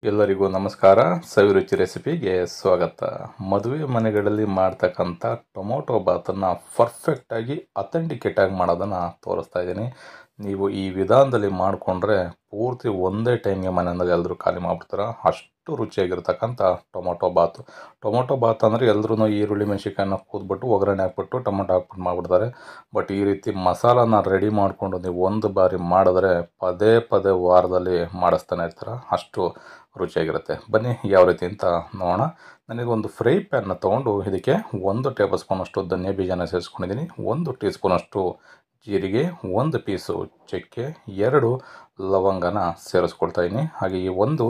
ಎಲ್ಲರಿಗೂ ನಮಸ್ಕಾರ. ಸವಿರುಚಿ ರೆಸಿಪಿಗೆ ಸ್ವಾಗತ. ಮದುವೆ ಮನೆಗಳಲ್ಲಿ ಮಾಡ್ತಕ್ಕಂಥ ಟೊಮೊಟೊ ಬಾತನ್ನು ಪರ್ಫೆಕ್ಟಾಗಿ ಅಥೆಂಟಿಕೇಟ್ ಆಗಿ ಮಾಡೋದನ್ನು ತೋರಿಸ್ತಾ ಇದ್ದೀನಿ. ನೀವು ಈ ವಿಧಾನದಲ್ಲಿ ಮಾಡಿಕೊಂಡ್ರೆ ಪೂರ್ತಿ ಒಂದೇ ಟೈಮ್ಗೆ ಮನೆಯಲ್ಲಿ ಎಲ್ಲರೂ ಖಾಲಿ ಮಾಡಿಬಿಡ್ತಾರೆ. ಅಷ್ಟು ರುಚಿಯಾಗಿರ್ತಕ್ಕಂಥ ಟೊಮೊಟೊ ಬಾತ್ ಅಂದರೆ ಎಲ್ಲರೂ ಈರುಳ್ಳಿ ಮೆಣಸಿನ್ಕಾಯಿನ ಕೂದ್ಬಿಟ್ಟು ಒಗ್ಗರಣೆ ಹಾಕ್ಬಿಟ್ಟು ಟೊಮೊಟೊ ಹಾಕ್ಬಿಟ್ಟು ಮಾಡಿಬಿಡ್ತಾರೆ. ಬಟ್ ಈ ರೀತಿ ಮಸಾಲಾನ ರೆಡಿ ಮಾಡಿಕೊಂಡು ನೀವು ಒಂದು ಬಾರಿ ಮಾಡಿದ್ರೆ ಪದೇ ಪದೇ ವಾರದಲ್ಲಿ ಮಾಡಿಸ್ತಾನೆ ಇರ್ತಾರೆ. ಅಷ್ಟು ರುಚಿಯಾಗಿರುತ್ತೆ. ಬನ್ನಿ ಯಾವ ರೀತಿ ಅಂತ ನೋಡೋಣ. ನನಗೆ ಒಂದು ಫ್ರೈ ಪ್ಯಾನ್ನ ತೊಗೊಂಡು ಇದಕ್ಕೆ 1 ಟೇಬಲ್ ಸ್ಪೂನಷ್ಟು ಧನಿಯಾ ಬೀಜನ ಸೇರಿಸ್ಕೊಂಡಿದ್ದೀನಿ, 1 ಟೀ ಸ್ಪೂನಷ್ಟು ಜೀರಿಗೆ, 1 ಪೀಸು ಚಕ್ಕೆ, 2 ಲವಂಗನ ಸೇರಿಸ್ಕೊಳ್ತಾ ಇದ್ದೀನಿ. ಹಾಗೆ ಈ 1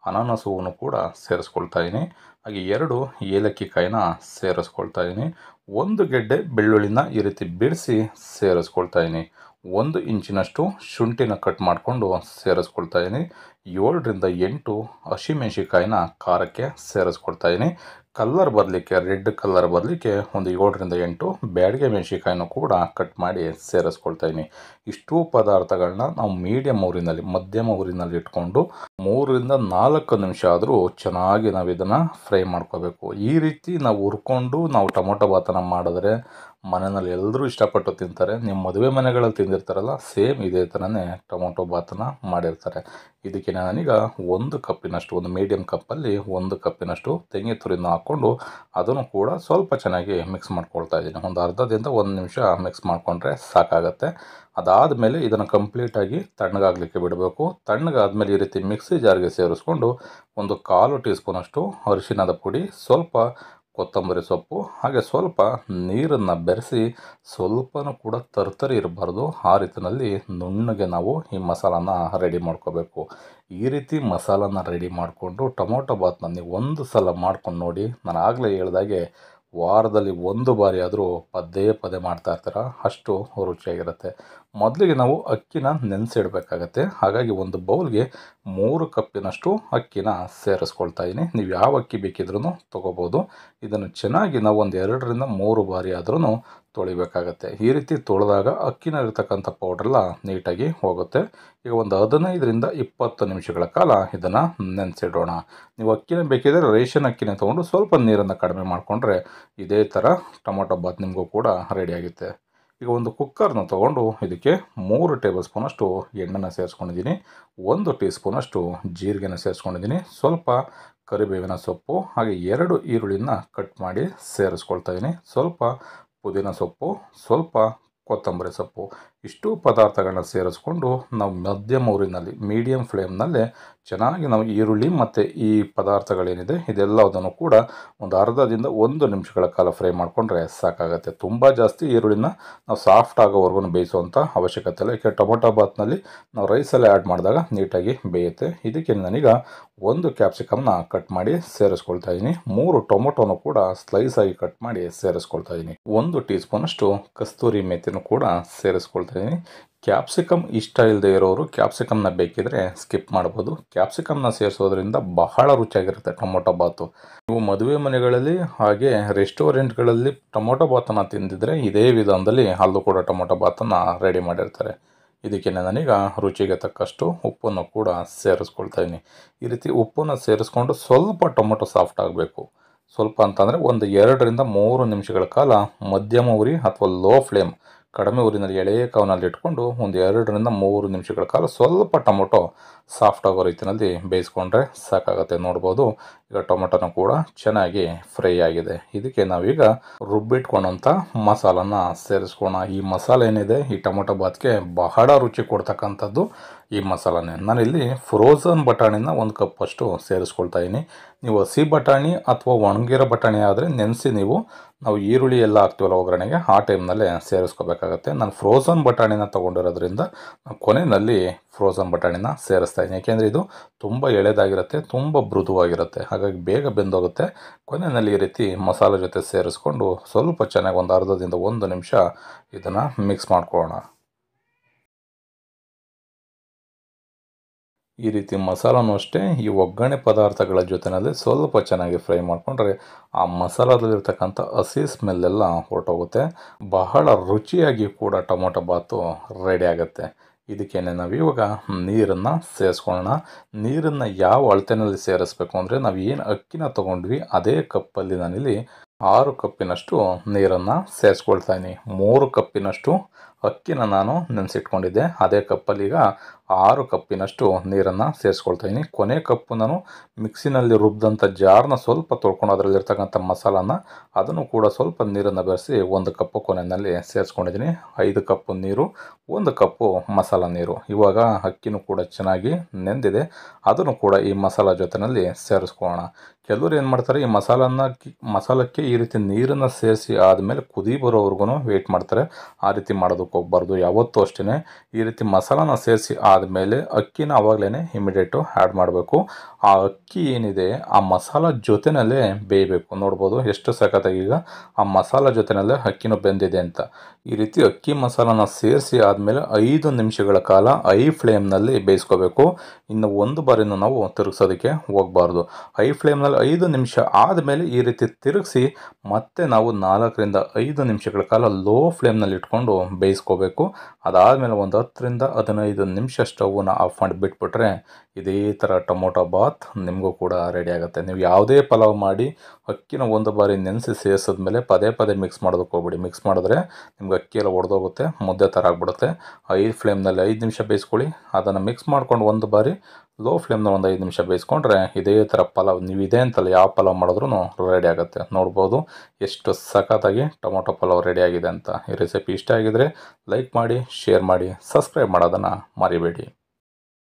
ಅನಾನಸ್ ಹೂವನ್ನು ಕೂಡ ಸೇರಿಸ್ಕೊಳ್ತಾ ಇದ್ದೀನಿ. ಹಾಗೆ 2 ಏಲಕ್ಕಿ ಕಾಯಿನ ಸೇರಿಸ್ಕೊಳ್ತಾ ಇದ್ದೀನಿ. 1 ಗೆಡ್ಡೆ ಬೆಳ್ಳುಳ್ಳಿನ ಈ ರೀತಿ ಬಿಡಿಸಿ ಸೇರಿಸ್ಕೊಳ್ತಾ ಇದ್ದೀನಿ. 1 ಇಂಚಿನಷ್ಟು ಶುಂಠಿನ ಕಟ್ ಮಾಡಿಕೊಂಡು ಸೇರಿಸ್ಕೊಳ್ತಾ ಇದ್ದೀನಿ. 7 ರಿಂದ 8 ಹಸಿಮೆಣಸಿಕಾಯಿನ ಖಾರಕ್ಕೆ ಸೇರಿಸ್ಕೊಳ್ತಾ ಇದ್ದೀನಿ. ಕಲ್ಲರ್ ಬರಲಿಕ್ಕೆ, ರೆಡ್ ಕಲ್ಲರ್ ಬರಲಿಕ್ಕೆ ಒಂದು 7 ರಿಂದ 8 ಬ್ಯಾಡಗೆ ಮೆಣಸಿಕಾಯಿನೂ ಕೂಡ ಕಟ್ ಮಾಡಿ ಸೇರಿಸ್ಕೊಳ್ತಾ ಇದ್ದೀನಿ. ಇಷ್ಟು ಪದಾರ್ಥಗಳನ್ನ ನಾವು ಮಧ್ಯಮ ಊರಿನಲ್ಲಿ ಇಟ್ಕೊಂಡು 3 ರಿಂದ 4 ನಿಮಿಷ ಆದರೂ ಚೆನ್ನಾಗಿ ನಾವು ಇದನ್ನು ಫ್ರೈ ಮಾಡ್ಕೋಬೇಕು. ಈ ರೀತಿ ನಾವು ಹುರ್ಕೊಂಡು ನಾವು ಟೊಮೊಟೊ ಬಾತನ್ನು ಮಾಡಿದ್ರೆ ಮನೆಯಲ್ಲಿ ಎಲ್ಲರೂ ಇಷ್ಟಪಟ್ಟು ತಿಂತಾರೆ. ನಿಮ್ಮ ಮದುವೆ ಮನೆಗಳಲ್ಲಿ ತಿಂದಿರ್ತಾರಲ್ಲ, ಸೇಮ್ ಇದೇ ಥರನೇ ಟೊಮೊಟೊ ಬಾತನ್ನು ಮಾಡಿರ್ತಾರೆ. ಇದಕ್ಕೆ ನಾನೀಗ 1 ಕಪ್ಪಿನಷ್ಟು, ಒಂದು ಮೀಡಿಯಮ್ ಕಪ್ಪಲ್ಲಿ 1 ಕಪ್ಪಿನಷ್ಟು ತೆಂಗಿನ ತುರಿನ ಹಾಕ್ಕೊಂಡು ಅದನ್ನು ಕೂಡ ಸ್ವಲ್ಪ ಚೆನ್ನಾಗಿ ಮಿಕ್ಸ್ ಮಾಡ್ಕೊಳ್ತಾ ಇದ್ದೀನಿ. ಒಂದು ಅರ್ಧದಿಂದ 1 ನಿಮಿಷ ಮಿಕ್ಸ್ ಮಾಡಿಕೊಂಡ್ರೆ ಸಾಕಾಗತ್ತೆ. ಅದಾದಮೇಲೆ ಇದನ್ನು ಕಂಪ್ಲೀಟಾಗಿ ತಣ್ಣಗಾಗಲಿಕ್ಕೆ ಬಿಡಬೇಕು. ತಣ್ಣಗಾದ್ಮೇಲೆ ಈ ರೀತಿ ಮಿಕ್ಸಿ ಜಾರ್ಗೆ ಸೇರಿಸ್ಕೊಂಡು ಒಂದು 1/4 ಟೀ ಸ್ಪೂನಷ್ಟು ಅರಿಶಿಣದ ಪುಡಿ, ಸ್ವಲ್ಪ ಕೊತ್ತಂಬರಿ ಸೊಪ್ಪು, ಹಾಗೆ ಸ್ವಲ್ಪ ನೀರನ್ನು ಬೆರೆಸಿ, ಸ್ವಲ್ಪನೂ ಕೂಡ ತರ್ತರಿ ಇರಬಾರ್ದು, ಆ ರೀತಿಯಲ್ಲಿ ನುಣ್ಣಗೆ ನಾವು ಈ ಮಸಾಲಾನ ರೆಡಿ ಮಾಡ್ಕೋಬೇಕು. ಈ ರೀತಿ ಮಸಾಲಾನ ರೆಡಿ ಮಾಡಿಕೊಂಡು ಟೊಮೊಟೊ ಬಾತನ್ನ ನೀವು ಒಂದು ಸಲ ಮಾಡ್ಕೊಂಡು ನೋಡಿ. ನಾನು ಆಗಲೇ ಹೇಳ್ದಾಗೆ ವಾರದಲ್ಲಿ 1 ಬಾರಿ ಆದರೂ ಪದೇ ಪದೇ ಮಾಡ್ತಾ ಇರ್ತಾರೆ. ಅಷ್ಟು ರುಚಿಯಾಗಿರುತ್ತೆ. ಮೊದಲಿಗೆ ನಾವು ಅಕ್ಕಿನ ನೆನೆಸಿಡಬೇಕಾಗತ್ತೆ. ಹಾಗಾಗಿ ಒಂದು ಬೌಲ್ಗೆ 3 ಕಪ್ಪಿನಷ್ಟು ಅಕ್ಕಿನ ಸೇರಿಸ್ಕೊಳ್ತಾ ಇದ್ದೀನಿ. ನೀವು ಯಾವ ಅಕ್ಕಿ ಬೇಕಿದ್ರೂ ತೊಗೋಬೋದು. ಇದನ್ನು ಚೆನ್ನಾಗಿ ನಾವು ಒಂದು 2 ರಿಂದ 3 ಬಾರಿ ಆದ್ರೂ ತೊಳಿಬೇಕಾಗತ್ತೆ. ಈ ರೀತಿ ತೊಳೆದಾಗ ಅಕ್ಕಿನಲ್ಲಿರ್ತಕ್ಕಂಥ ಪೌಡ್ರೆಲ್ಲ ನೀಟಾಗಿ ಹೋಗುತ್ತೆ. ಈಗ ಒಂದು 15 ರಿಂದ 20 ನಿಮಿಷಗಳ ಕಾಲ ಇದನ್ನು ನೆನೆಸಿಡೋಣ. ನೀವು ಅಕ್ಕಿನ ಬೇಕಿದ್ದರೆ ರೇಷನ್ ಅಕ್ಕಿನ ತೊಗೊಂಡು ಸ್ವಲ್ಪ ನೀರನ್ನು ಕಡಿಮೆ ಮಾಡಿಕೊಂಡ್ರೆ ಇದೇ ಥರ ಟೊಮೊಟೊ ಬಾತ್ ನಿಮಗೂ ಕೂಡ ರೆಡಿಯಾಗುತ್ತೆ. ಈಗ ಒಂದು ಕುಕ್ಕರ್ನ ತೊಗೊಂಡು ಇದಕ್ಕೆ 3 ಟೇಬಲ್ ಸ್ಪೂನಷ್ಟು ಎಣ್ಣೆನ ಸೇರಿಸ್ಕೊಂಡಿದ್ದೀನಿ, 1 ಟೀ ಸ್ಪೂನಷ್ಟು ಜೀರಿಗೆನ ಸೇರಿಸ್ಕೊಂಡಿದ್ದೀನಿ, ಸ್ವಲ್ಪ ಕರಿಬೇವಿನ ಸೊಪ್ಪು, ಹಾಗೆ 2 ಈರುಳ್ಳಿನ ಕಟ್ ಮಾಡಿ ಸೇರಿಸ್ಕೊಳ್ತಾ ಇದ್ದೀನಿ, ಸ್ವಲ್ಪ ಪುದೀನ ಸೊಪ್ಪು, ಸ್ವಲ್ಪ ಕೊತ್ತಂಬರಿ ಸೊಪ್ಪು. ಇಷ್ಟು ಪದಾರ್ಥಗಳನ್ನ ಸೇರಿಸ್ಕೊಂಡು ನಾವು ಮಧ್ಯಮ ಊರಿನಲ್ಲಿ, ಮೀಡಿಯಮ್ ಫ್ಲೇಮ್ನಲ್ಲೇ ಚೆನ್ನಾಗಿ ನಾವು ಈರುಳ್ಳಿ ಮತ್ತು ಈ ಪದಾರ್ಥಗಳೇನಿದೆ ಇದೆಲ್ಲದನ್ನು ಕೂಡ ಒಂದು ಅರ್ಧದಿಂದ 1 ನಿಮಿಷಗಳ ಕಾಲ ಫ್ರೈ ಮಾಡಿಕೊಂಡ್ರೆ ಸಾಕಾಗುತ್ತೆ. ತುಂಬ ಜಾಸ್ತಿ ಈರುಳ್ಳಿನ ನಾವು ಸಾಫ್ಟ್ ಆಗೋವರೆಗೂ ಬೇಯಿಸುವಂಥ ಅವಶ್ಯಕತೆ ಇಲ್ಲ. ಯಾಕೆ ಟೊಮೊಟೊ ಬಾತ್ನಲ್ಲಿ ನಾವು ರೈಸಲ್ಲೇ ಆ್ಯಡ್ ಮಾಡಿದಾಗ ನೀಟಾಗಿ ಬೇಯುತ್ತೆ. ಇದಕ್ಕೆ ನಾನೀಗ 1 ಕ್ಯಾಪ್ಸಿಕಮ್ನ ಕಟ್ ಮಾಡಿ ಸೇರಿಸ್ಕೊಳ್ತಾ ಇದ್ದೀನಿ, 3 ಟೊಮೊಟೊನು ಕೂಡ ಸ್ಲೈಸ್ ಆಗಿ ಕಟ್ ಮಾಡಿ ಸೇರಿಸ್ಕೊಳ್ತಾ ಇದ್ದೀನಿ, 1 ಟೀ ಸ್ಪೂನಷ್ಟು ಕಸ್ತೂರಿ ಮೆಥಿನೂ ಕೂಡ ಸೇರಿಸ್ಕೊಳ್ತಾ ಇದ್ದೀನಿ. ಕ್ಯಾಪ್ಸಿಕಮ್ ಇಷ್ಟ ಇಲ್ಲದೆ ಇರೋರು ಕ್ಯಾಪ್ಸಿಕಮ್ನ ಬೇಕಿದ್ರೆ ಸ್ಕಿಪ್ ಮಾಡ್ಬೋದು. ಕ್ಯಾಪ್ಸಿಕಮ್ನ ಸೇರಿಸೋದ್ರಿಂದ ಬಹಳ ರುಚಿಯಾಗಿರುತ್ತೆ ಟೊಮೊಟೊ ಬಾತು. ನೀವು ಮದುವೆ ಮನೆಗಳಲ್ಲಿ ಹಾಗೆ ರೆಸ್ಟೋರೆಂಟ್ಗಳಲ್ಲಿ ಟೊಮೊಟೊ ಬಾತನ್ನು ತಿಂದಿದ್ರೆ ಇದೇ ವಿಧಾನದಲ್ಲಿ ಅಲ್ಲೂ ಕೂಡ ಟೊಮೊಟೊ ಬಾತನ್ನು ರೆಡಿ ಮಾಡಿರ್ತಾರೆ. ಇದಕ್ಕೆ ನಾನೀಗ ರುಚಿಗೆ ತಕ್ಕಷ್ಟು ಉಪ್ಪನ್ನು ಕೂಡ ಸೇರಿಸ್ಕೊಳ್ತಾ ಇದ್ದೀನಿ. ಈ ರೀತಿ ಉಪ್ಪನ್ನು ಸೇರಿಸ್ಕೊಂಡು ಸ್ವಲ್ಪ ಟೊಮೊಟೊ ಸಾಫ್ಟ್ ಆಗಬೇಕು. ಸ್ವಲ್ಪ ಅಂತಂದರೆ ಒಂದು 2 ರಿಂದ 3 ನಿಮಿಷಗಳ ಕಾಲ ಮಧ್ಯಮ ಉರಿ ಅಥವಾ ಲೋ ಫ್ಲೇಮ್, ಕಡಿಮೆ ಊರಿನಲ್ಲಿ ಎಳೆಯ ಕಾವಿನಲ್ಲಿ ಇಟ್ಕೊಂಡು ಒಂದು 2 ರಿಂದ 3 ನಿಮಿಷಗಳ ಕಾಲ ಸ್ವಲ್ಪ ಟೊಮೊಟೊ ಸಾಫ್ಟ್ ಆಗೋ ರೀತಿಯಲ್ಲಿ ಬೇಯಿಸ್ಕೊಂಡ್ರೆ ಸಾಕಾಗುತ್ತೆ. ನೋಡ್ಬೋದು ಈಗ ಟೊಮೊಟೊನೂ ಕೂಡ ಚೆನ್ನಾಗಿ ಫ್ರೈ ಆಗಿದೆ. ಇದಕ್ಕೆ ನಾವೀಗ ರುಬ್ಬಿಟ್ಕೊಂಡಂಥ ಮಸಾಲಾನ ಸೇರಿಸ್ಕೋಣ. ಈ ಮಸಾಲೆ ಏನಿದೆ ಈ ಟೊಮೊಟೊ ಬಾತ್ಗೆ ಬಹಳ ರುಚಿ ಕೊಡ್ತಕ್ಕಂಥದ್ದು ಈ ಮಸಾಲಾನೇ. ನಾನಿಲ್ಲಿ ಫ್ರೋಝನ್ ಬಟಾಣಿನ 1 ಕಪ್ಪಷ್ಟು ಸೇರಿಸ್ಕೊಳ್ತಾ ಇದ್ದೀನಿ. ನೀವು ಹಸಿ ಬಟಾಣಿ ಅಥವಾ ಒಣಗಿರೋ ಬಟಾಣಿ ಆದರೆ ನೆನೆಸಿ ನಾವು ಈರುಳ್ಳಿ ಎಲ್ಲ ಹಾಕ್ತೀವಲ್ಲ ಒಗ್ಗರಣೆಗೆ, ಆ ಟೈಮ್ನಲ್ಲೇ ಸೇರಿಸ್ಕೋಬೇಕಾಗತ್ತೆ. ನಾನು ಫ್ರೋಝನ್ ಬಟಾಣಿನ ತೊಗೊಂಡಿರೋದ್ರಿಂದ ಕೊನೆಯಲ್ಲಿ ಫ್ರೋಝನ್ ಬಟಾಣಿನ ಸೇರಿಸ್ತಾ ಇದ್ದೀನಿ. ಯಾಕೆಂದರೆ ಇದು ತುಂಬ ಎಳೆದಾಗಿರುತ್ತೆ, ತುಂಬ ಮೃದುವಾಗಿರುತ್ತೆ, ಹಾಗಾಗಿ ಬೇಗ ಬೆಂದೋಗುತ್ತೆ. ಕೊನೆಯಲ್ಲಿ ಈ ರೀತಿ ಮಸಾಲೆ ಜೊತೆ ಸೇರಿಸ್ಕೊಂಡು ಸ್ವಲ್ಪ ಚೆನ್ನಾಗಿ ಒಂದು ಅರ್ಧದಿಂದ 1 ನಿಮಿಷ ಇದನ್ನು ಮಿಕ್ಸ್ ಮಾಡ್ಕೊಳ್ಳೋಣ. ಈ ರೀತಿ ಮಸಾಲನೂ ಅಷ್ಟೇ ಈ ಒಗ್ಗರಣೆ ಪದಾರ್ಥಗಳ ಜೊತೆಯಲ್ಲಿ ಸ್ವಲ್ಪ ಚೆನ್ನಾಗಿ ಫ್ರೈ ಮಾಡಿಕೊಂಡ್ರೆ ಆ ಮಸಾಲದಲ್ಲಿರ್ತಕ್ಕಂಥ ಹಸಿ ಸ್ಮೆಲ್ಲೆಲ್ಲ ಹೊರಟೋಗುತ್ತೆ. ಬಹಳ ರುಚಿಯಾಗಿ ಕೂಡ ಟೊಮೊಟೊ ಬಾತು ರೆಡಿ ಆಗುತ್ತೆ. ಇದಕ್ಕೇನೆ ನಾವು ಇವಾಗ ನೀರನ್ನು ಸೇರಿಸ್ಕೊಳ್ಳೋಣ. ನೀರನ್ನು ಯಾವ ಅಳತೆನಲ್ಲಿ ಸೇರಿಸ್ಬೇಕು ಅಂದರೆ, ನಾವು ಏನು ಅಕ್ಕಿನ ತೊಗೊಂಡ್ವಿ ಅದೇ ಕಪ್ಪಲ್ಲಿ ನಾನಿಲ್ಲಿ 6 ಕಪ್ಪಿನಷ್ಟು ನೀರನ್ನು ಸೇರಿಸ್ಕೊಳ್ತಾ ಇದ್ದೀನಿ. 3 ಕಪ್ಪಿನಷ್ಟು ಅಕ್ಕಿನ ನಾನು ನೆನೆಸಿಟ್ಕೊಂಡಿದ್ದೆ. ಅದೇ ಕಪ್ಪಲ್ಲಿ ಈಗ 6 ಕಪ್ಪಿನಷ್ಟು ನೀರನ್ನು ಸೇರಿಸ್ಕೊಳ್ತಾ ಇದ್ದೀನಿ. ಕೊನೆ ಕಪ್ಪು ನಾನು ಮಿಕ್ಸಿನಲ್ಲಿ ರುಬ್ಬಿದಂಥ ಜಾರ್ನ ಸ್ವಲ್ಪ ತೊಳ್ಕೊಂಡು ಅದರಲ್ಲಿರ್ತಕ್ಕಂಥ ಮಸಾಲಾನ ಅದನ್ನು ಕೂಡ ಸ್ವಲ್ಪ ನೀರನ್ನು ಬೆರೆಸಿ 1 ಕಪ್ಪು ಕೊನೆಯಲ್ಲಿ ಸೇರಿಸ್ಕೊಂಡಿದ್ದೀನಿ. 5 ಕಪ್ಪು ನೀರು, 1 ಕಪ್ಪು ಮಸಾಲ ನೀರು. ಇವಾಗ ಅಕ್ಕಿನೂ ಕೂಡ ಚೆನ್ನಾಗಿ ನೆಂದಿದೆ, ಅದನ್ನು ಕೂಡ ಈ ಮಸಾಲ ಜೊತೆಯಲ್ಲಿ ಸೇರಿಸ್ಕೊಳ್ಳೋಣ. ಕೆಲವರು ಏನು ಮಾಡ್ತಾರೆ, ಈ ಮಸಾಲಕ್ಕೆ ಈ ರೀತಿ ನೀರನ್ನು ಸೇರಿಸಿ ಆದಮೇಲೆ ಕುದಿ ಬರೋವರೆಗೂ ವೆಯ್ಟ್ ಮಾಡ್ತಾರೆ. ಆ ರೀತಿ ಮಾಡೋದಕ್ಕೆ ಹೋಗ್ಬಾರ್ದು. ಯಾವತ್ತೂ ಅಷ್ಟೇ ಈ ರೀತಿ ಮಸಾಲಾನ ಸೇರಿಸಿ ಆದಮೇಲೆ ಅಕ್ಕಿನ ಆವಾಗಲೇ ಇಮಿಡಿಯೇಟು ಆ್ಯಡ್ ಮಾಡಬೇಕು. ಆ ಅಕ್ಕಿ ಏನಿದೆ ಆ ಮಸಾಲ ಜೊತೆಯಲ್ಲೇ ಬೇಯಬೇಕು. ನೋಡ್ಬೋದು ಎಷ್ಟು ಸಖತ್ತಾಗಿ ಈಗ ಆ ಮಸಾಲ ಜೊತೆಯಲ್ಲೇ ಅಕ್ಕಿನೂ ಬೆಂದಿದೆ ಅಂತ. ಈ ರೀತಿ ಅಕ್ಕಿ ಮಸಾಲಾನ ಸೇರಿಸಿ ಆದಮೇಲೆ 5 ನಿಮಿಷಗಳ ಕಾಲ ಐ ಫ್ಲೇಮ್ನಲ್ಲಿ ಬೇಯಿಸ್ಕೋಬೇಕು. ಇನ್ನು ಒಂದು ಬಾರಿನೂ ನಾವು ತಿರುಗಿಸೋದಕ್ಕೆ ಹೋಗಬಾರ್ದು. ಐ ಫ್ಲೇಮ್ನಲ್ಲಿ 5 ನಿಮಿಷ ಆದಮೇಲೆ ಈ ರೀತಿ ತಿರುಗಿಸಿ ಮತ್ತೆ ನಾವು 4 ರಿಂದ 5 ನಿಮಿಷಗಳ ಕಾಲ ಲೋ ಫ್ಲೇಮ್ನಲ್ಲಿ ಇಟ್ಕೊಂಡು ಬೇಯಿಸ್ಕೋಬೇಕು. ಅದಾದಮೇಲೆ ಒಂದು 10 ರಿಂದ 15 ನಿಮಿಷ ಸ್ಟವ್ನ ಆಫ್ ಮಾಡಿ ಬಿಟ್ಬಿಟ್ರೆ ಇದೇ ಥರ ಟೊಮೊಟೊ ಬಾತ್ ನಿಮಗೂ ಕೂಡ ರೆಡಿ ಆಗುತ್ತೆ. ನೀವು ಯಾವುದೇ ಪಲಾವ್ ಮಾಡಿ ಅಕ್ಕಿನ ಒಂದು ಬಾರಿ ನೆನೆಸಿ ಸೇರಿಸಿದ್ಮೇಲೆ ಪದೇ ಪದೇ ಮಿಕ್ಸ್ ಮಾಡೋದಕ್ಕೆ ಹೋಗ್ಬಿಡಿ. ಮಿಕ್ಸ್ ಮಾಡಿದ್ರೆ ನಿಮ್ಗೆ ಅಕ್ಕಿ ಎಲ್ಲ ಒಡೆದೋಗುತ್ತೆ, ಮುದ್ದೆ ಥರ ಆಗಿಬಿಡುತ್ತೆ. 5 ಫ್ಲೇಮ್ನಲ್ಲಿ 5 ನಿಮಿಷ ಬೇಯಿಸ್ಕೊಳ್ಳಿ. ಅದನ್ನು ಮಿಕ್ಸ್ ಮಾಡ್ಕೊಂಡು ಒಂದು ಬಾರಿ ಲೋ ಫ್ಲೇಮ್ನ ಒಂದು 5 ನಿಮಿಷ ಬೇಯಿಸ್ಕೊಂಡ್ರೆ ಇದೇ ಥರ ಪಲಾವ್, ನೀವು ಇದೇ ಅಂತಲ್ಲ ಯಾವ ಪಲಾವ್ ಮಾಡಿದ್ರೂ ರೆಡಿ ಆಗುತ್ತೆ. ನೋಡ್ಬೋದು ಎಷ್ಟು ಸಖತ್ತಾಗಿ ಟೊಮೊಟೊ ಪಲಾವ್ ರೆಡಿ ಆಗಿದೆ ಅಂತ. ಈ ರೆಸಿಪಿ ಇಷ್ಟ ಆಗಿದರೆ ಲೈಕ್ ಮಾಡಿ, ಶೇರ್ ಮಾಡಿ, ಸಬ್ಸ್ಕ್ರೈಬ್ ಮಾಡೋದನ್ನು ಮರಿಬೇಡಿ.